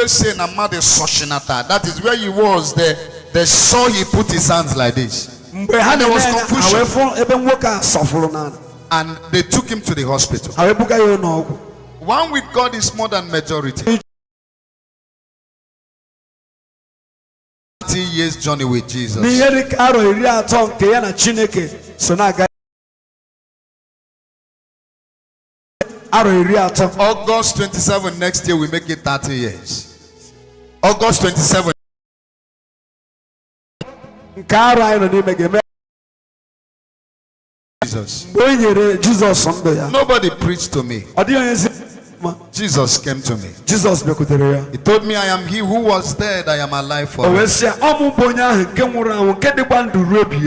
Say that is where he was. They saw he put his hands like this. And there was confusion. And they took him to the hospital. 1 with God is more than majority. 30 years journey with Jesus. August 27 next year we make it 30 years. August 27. Jesus. Nobody preached to me. Jesus came to me. He told me, I am he who was dead, I am alive forever.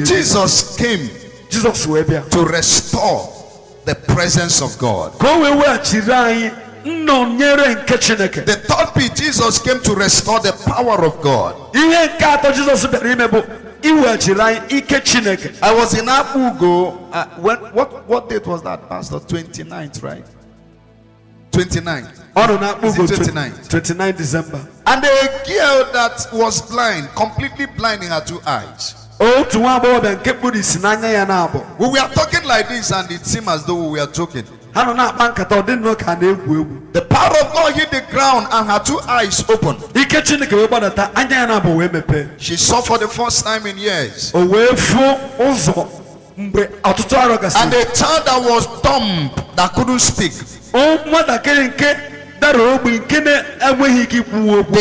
Jesus came to restore the presence of God. The third P, Jesus came to restore the power of God. I was in Abugo. What date was that, Pastor? 29th, right? 29th. 29 December. And a girl that was blind, completely blind in her 2 eyes. We were talking like this and it seemed as though we were joking. The power of God hit the ground and her 2 eyes opened. She saw for the first time in years. And the child that was dumb, that couldn't speak, the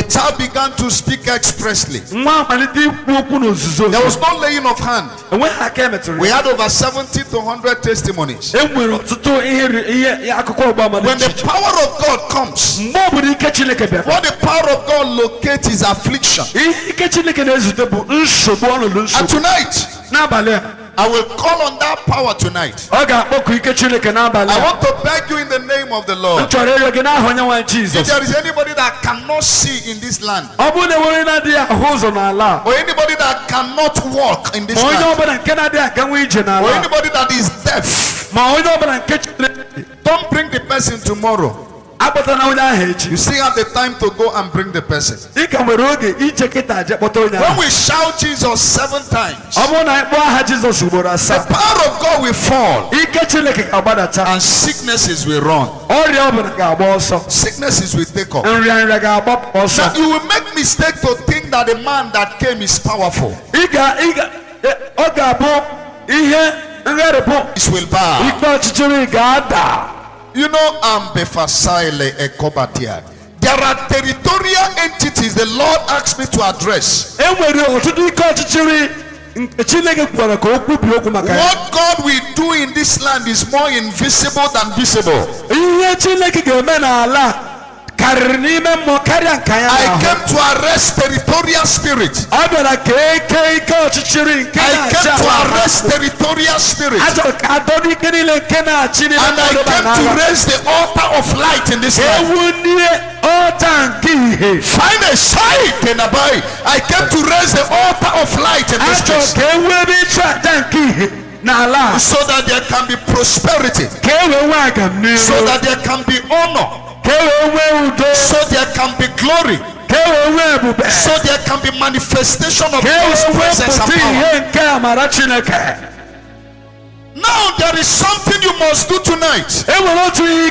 child began to speak expressly. There was no laying of hand. We had over 70 to 100 testimonies. When the power of God comes, what the power of God locates is affliction. And tonight, I will call on that power tonight. I want to beg you in the name of the Lord. If there is anybody that cannot see in this land, or anybody that cannot walk in this land, or anybody that is deaf, don't bring the person tomorrow. You still have the time to go and bring the person. When we shout Jesus 7 times, the power of God will fall and sicknesses will run. Sicknesses will take off. Now you will make mistake to think that the man that came is powerful. It will bow. You know, there are territorial entities the Lord asked me to address. What God will do in this land is more invisible than visible. I came to arrest territorial spirit. I came to arrest territorial spirit. And I came to raise the altar of light in this life. Find a site in Abai. I came to raise the altar of light in this place. So that there can be prosperity. So that there can be honor. So there can be glory. So there can be manifestation of God's presence and power. Now there is something you must do tonight to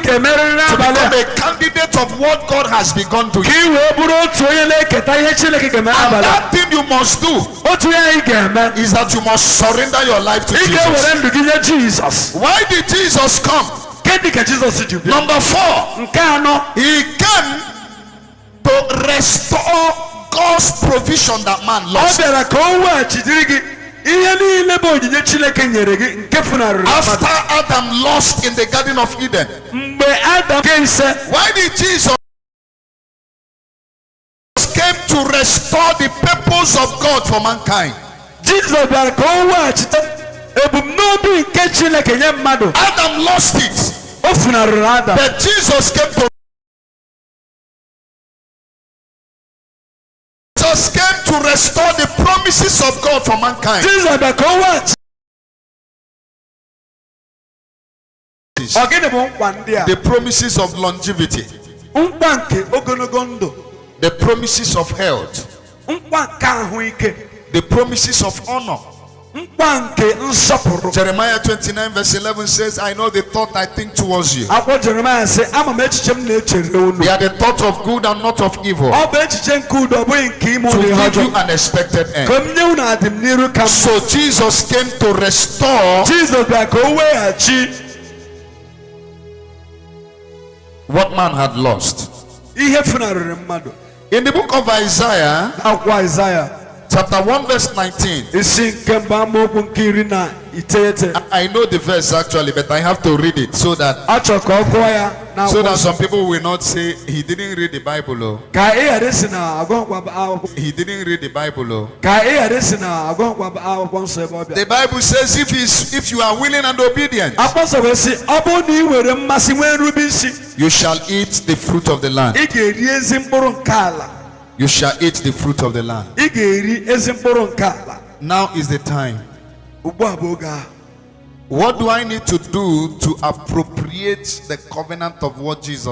become a candidate of what God has begun to do. And that thing you must do is that you must surrender your life to Jesus. Why did Jesus come? Number 4, he came to restore God's provision that man lost. After Adam lost in the Garden of Eden, why did Jesus came to restore the purpose of God for mankind? Adam lost it, but Jesus came to restore the promises of God for mankind. The promises of longevity. the promises of health, the promises of honor. Jeremiah 29 verse 11 says, I know the thought I think towards you. They are the thought of good and not of evil, to give you an expected end. So Jesus came to restore what man had lost. In the book of Isaiah, chapter 1 verse 19. I know the verse actually, but I have to read it so that some people will not say he didn't read the Bible. Oh. He didn't read the Bible. Oh. The Bible says if you are willing and obedient, you shall eat the fruit of the land. You shall eat the fruit of the land. Now is the time. What do I need to do to appropriate the covenant of what Jesus